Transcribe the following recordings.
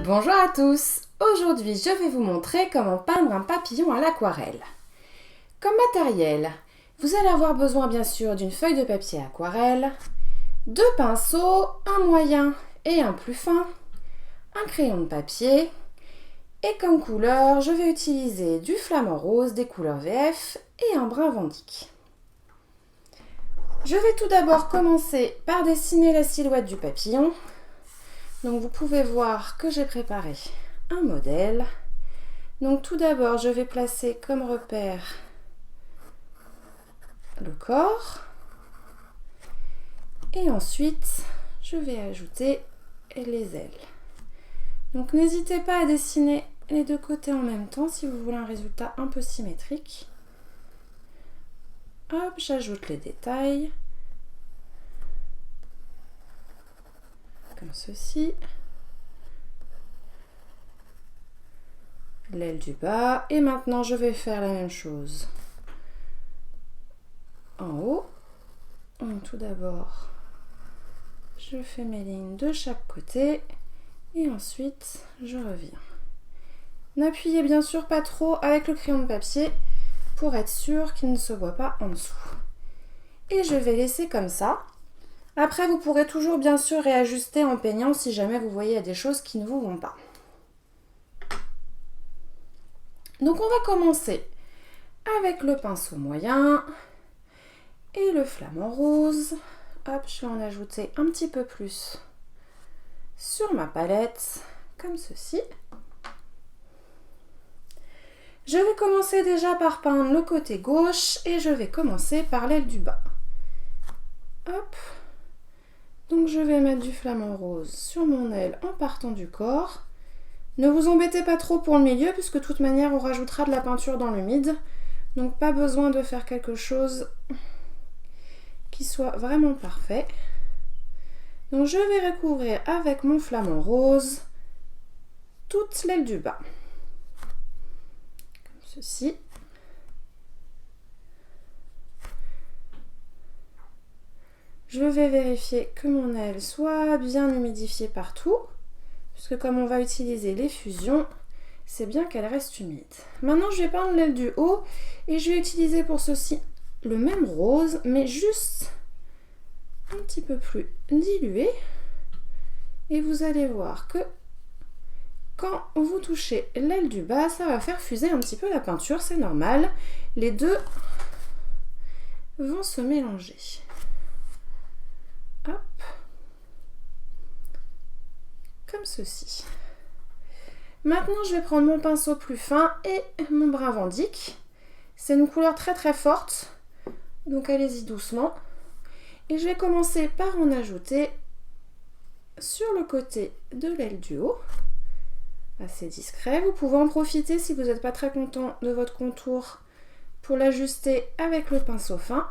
Bonjour à tous! Aujourd'hui, je vais vous montrer comment peindre un papillon à l'aquarelle. Comme matériel, vous allez avoir besoin bien sûr d'une feuille de papier aquarelle, deux pinceaux, un moyen et un plus fin, un crayon de papier et comme couleur, je vais utiliser du flamant rose des couleurs VF et un brun Vandyck. Je vais tout d'abord commencer par dessiner la silhouette du papillon. Donc vous pouvez voir que j'ai préparé un modèle. Donc tout d'abord, je vais placer comme repère le corps. Et ensuite, je vais ajouter les ailes. Donc n'hésitez pas à dessiner les deux côtés en même temps si vous voulez un résultat un peu symétrique. Hop, j'ajoute les détails. Comme ceci. L'aile du bas. Et maintenant, je vais faire la même chose en haut. Donc tout d'abord, je fais mes lignes de chaque côté et ensuite je reviens. N'appuyez bien sûr pas trop avec le crayon de papier pour être sûr qu'il ne se voit pas en dessous. Et je vais laisser comme ça. Après, vous pourrez toujours bien sûr réajuster en peignant si jamais vous voyez des choses qui ne vous vont pas. Donc on va commencer avec le pinceau moyen et le flamant rose. Hop, je vais en ajouter un petit peu plus sur ma palette, comme ceci. Je vais commencer déjà par peindre le côté gauche et je vais commencer par l'aile du bas. Hop. Donc je vais mettre du flamant rose sur mon aile en partant du corps. Ne vous embêtez pas trop pour le milieu puisque de toute manière on rajoutera de la peinture dans le mid. Donc pas besoin de faire quelque chose qui soit vraiment parfait. Donc je vais recouvrir avec mon flamant rose toute l'aile du bas. Comme ceci. Je vais vérifier que mon aile soit bien humidifiée partout, puisque comme on va utiliser les fusions, c'est bien qu'elle reste humide. Maintenant, je vais peindre l'aile du haut et je vais utiliser pour ceci le même rose, mais juste un petit peu plus dilué. Et vous allez voir que quand vous touchez l'aile du bas, ça va faire fuser un petit peu la peinture, c'est normal. Les deux vont se mélanger. Hop, comme ceci. Maintenant, je vais prendre mon pinceau plus fin et mon brun Vandyck. C'est une couleur très très forte, donc allez-y doucement. Et je vais commencer par en ajouter sur le côté de l'aile du haut, assez discret. Vous pouvez en profiter si vous n'êtes pas très content de votre contour pour l'ajuster avec le pinceau fin.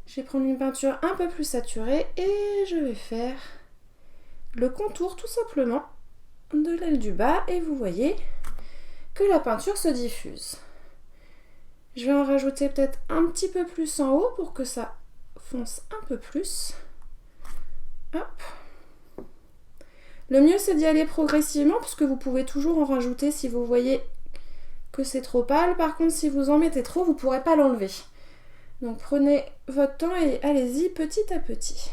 Je vais prendre une peinture un peu plus saturée et je vais faire le contour tout simplement de l'aile du bas et vous voyez que la peinture se diffuse. Je vais en rajouter peut-être un petit peu plus en haut pour que ça fonce un peu plus. Hop. Le mieux c'est d'y aller progressivement puisque vous pouvez toujours en rajouter si vous voyez que c'est trop pâle. Par contre, si vous en mettez trop, vous ne pourrez pas l'enlever. Donc prenez votre temps et allez-y petit à petit.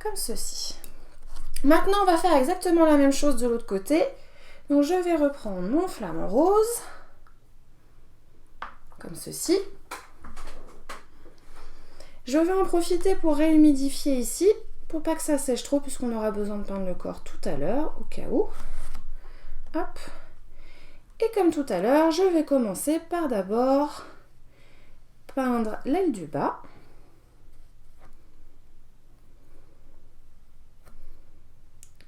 Comme ceci. Maintenant, on va faire exactement la même chose de l'autre côté. Donc je vais reprendre mon flamant rose. Comme ceci. Je vais en profiter pour réhumidifier ici. Pour pas que ça sèche trop puisqu'on aura besoin de peindre le corps tout à l'heure, au cas où. Hop. Et comme tout à l'heure, je vais commencer par d'abord peindre l'aile du bas.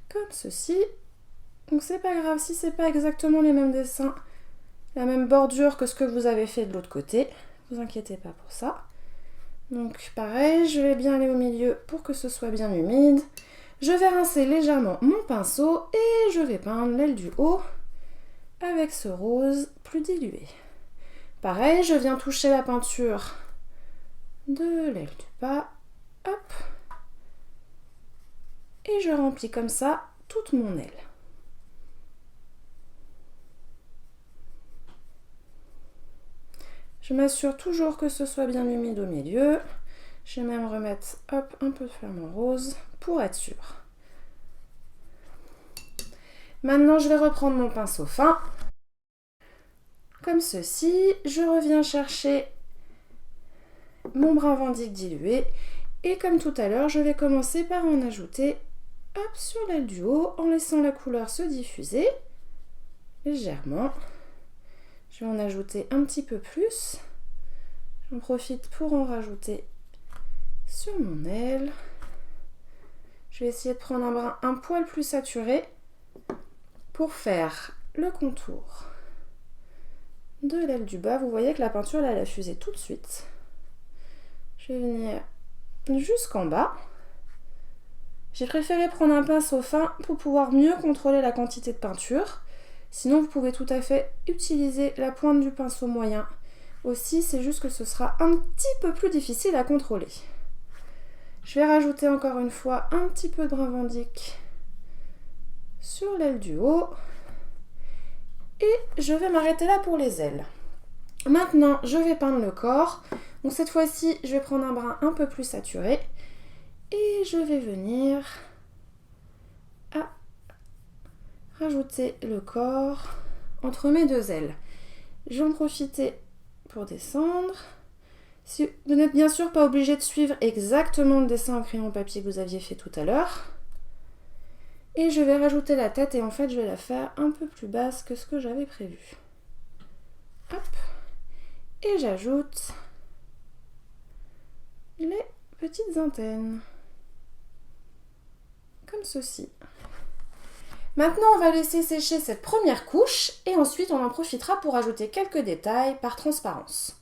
Comme ceci. Donc c'est pas grave si c'est pas exactement les mêmes dessins, la même bordure que ce que vous avez fait de l'autre côté. Ne vous inquiétez pas pour ça. Donc pareil, je vais bien aller au milieu pour que ce soit bien humide. Je vais rincer légèrement mon pinceau et je vais peindre l'aile du haut avec ce rose plus dilué. Pareil, je viens toucher la peinture de l'aile du bas. Hop. Et je remplis comme ça toute mon aile. Je m'assure toujours que ce soit bien humide au milieu. Je vais même remettre hop, un peu de flamant rose pour être sûre. Maintenant, je vais reprendre mon pinceau fin. Comme ceci, je reviens chercher mon brun Vandyck dilué. Et comme tout à l'heure, je vais commencer par en ajouter hop, sur l'aile du haut en laissant la couleur se diffuser légèrement. Je vais en ajouter un petit peu plus. J'en profite pour en rajouter sur mon aile. Je vais essayer de prendre un brin un poil plus saturé pour faire le contour de l'aile du bas. Vous voyez que la peinture là, elle a fusé tout de suite. Je vais venir jusqu'en bas. J'ai préféré prendre un pinceau fin pour pouvoir mieux contrôler la quantité de peinture. Sinon, vous pouvez tout à fait utiliser la pointe du pinceau moyen aussi. C'est juste que ce sera un petit peu plus difficile à contrôler. Je vais rajouter encore une fois un petit peu de brun Vandyck sur l'aile du haut. Et je vais m'arrêter là pour les ailes. Maintenant, je vais peindre le corps. Donc cette fois-ci, je vais prendre un brin un peu plus saturé. Et je vais venir à rajouter le corps entre mes deux ailes. Je vais en profiter pour descendre. Vous n'êtes bien sûr pas obligé de suivre exactement le dessin au crayon papier que vous aviez fait tout à l'heure. Et je vais rajouter la tête et en fait je vais la faire un peu plus basse que ce que j'avais prévu. Hop. Et j'ajoute les petites antennes. Comme ceci. Maintenant on va laisser sécher cette première couche et ensuite on en profitera pour ajouter quelques détails par transparence.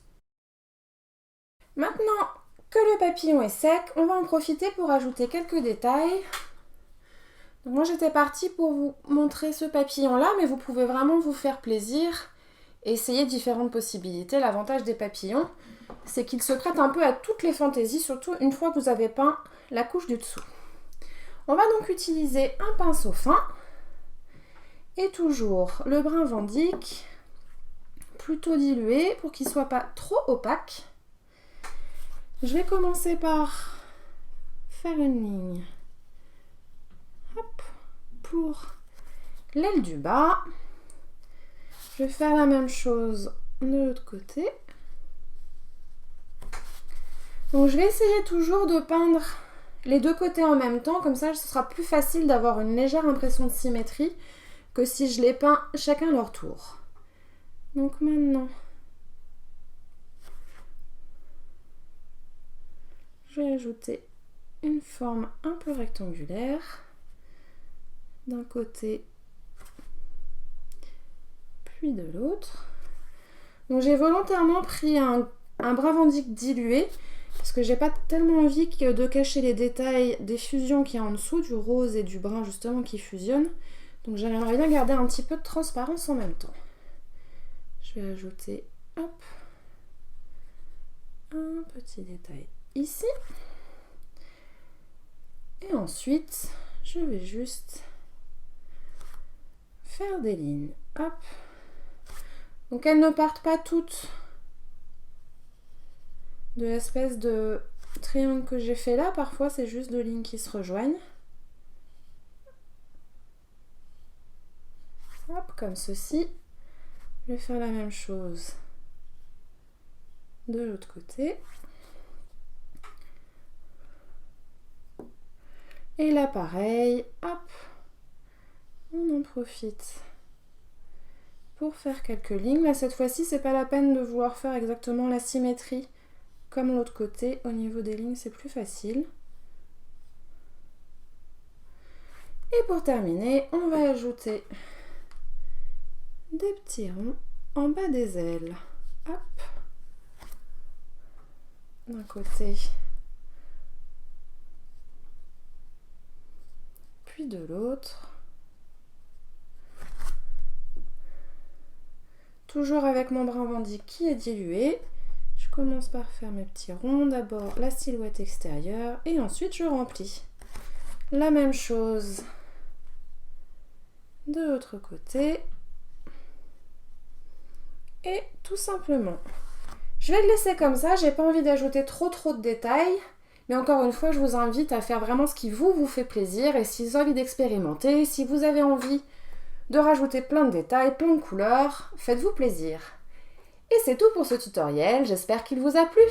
Maintenant que le papillon est sec, on va en profiter pour ajouter quelques détails. Donc moi j'étais partie pour vous montrer ce papillon là, mais vous pouvez vraiment vous faire plaisir et essayer différentes possibilités. L'avantage des papillons, c'est qu'ils se prêtent un peu à toutes les fantaisies, surtout une fois que vous avez peint la couche du dessous. On va donc utiliser un pinceau fin et toujours le brun Vandyck, plutôt dilué pour qu'il ne soit pas trop opaque. Je vais commencer par faire une ligne. Hop, pour l'aile du bas. Je vais faire la même chose de l'autre côté. Donc je vais essayer toujours de peindre les deux côtés en même temps, comme ça ce sera plus facile d'avoir une légère impression de symétrie que si je les peins chacun leur tour. Donc maintenant, je vais ajouter une forme un peu rectangulaire d'un côté puis de l'autre. Donc j'ai volontairement pris un brun Vandyck dilué parce que j'ai pas tellement envie de cacher les détails des fusions qu'il y a en dessous, du rose et du brun justement qui fusionnent. Donc j'aimerais bien garder un petit peu de transparence en même temps. Je vais ajouter hop, un petit détail ici. Et ensuite, je vais juste faire des lignes. Hop. Donc elles ne partent pas toutes de l'espèce de triangle que j'ai fait là. Parfois, c'est juste deux lignes qui se rejoignent. Hop, comme ceci. Je vais faire la même chose de l'autre côté. Et là, pareil, hop, on en profite pour faire quelques lignes. Là, cette fois-ci, c'est pas la peine de vouloir faire exactement la symétrie comme l'autre côté. Au niveau des lignes, c'est plus facile. Et pour terminer, on va ajouter des petits ronds en bas des ailes. Hop, d'un côté, puis de l'autre. Toujours avec mon brun Vandyck qui est dilué. Je commence par faire mes petits ronds. D'abord la silhouette extérieure et ensuite je remplis. La même chose de l'autre côté. Et tout simplement. Je vais le laisser comme ça, j'ai pas envie d'ajouter trop de détails. Mais encore une fois, je vous invite à faire vraiment ce qui vous fait plaisir. Et si vous avez envie d'expérimenter, si vous avez envie de rajouter plein de détails, plein de couleurs, faites-vous plaisir. Et c'est tout pour ce tutoriel, j'espère qu'il vous a plu.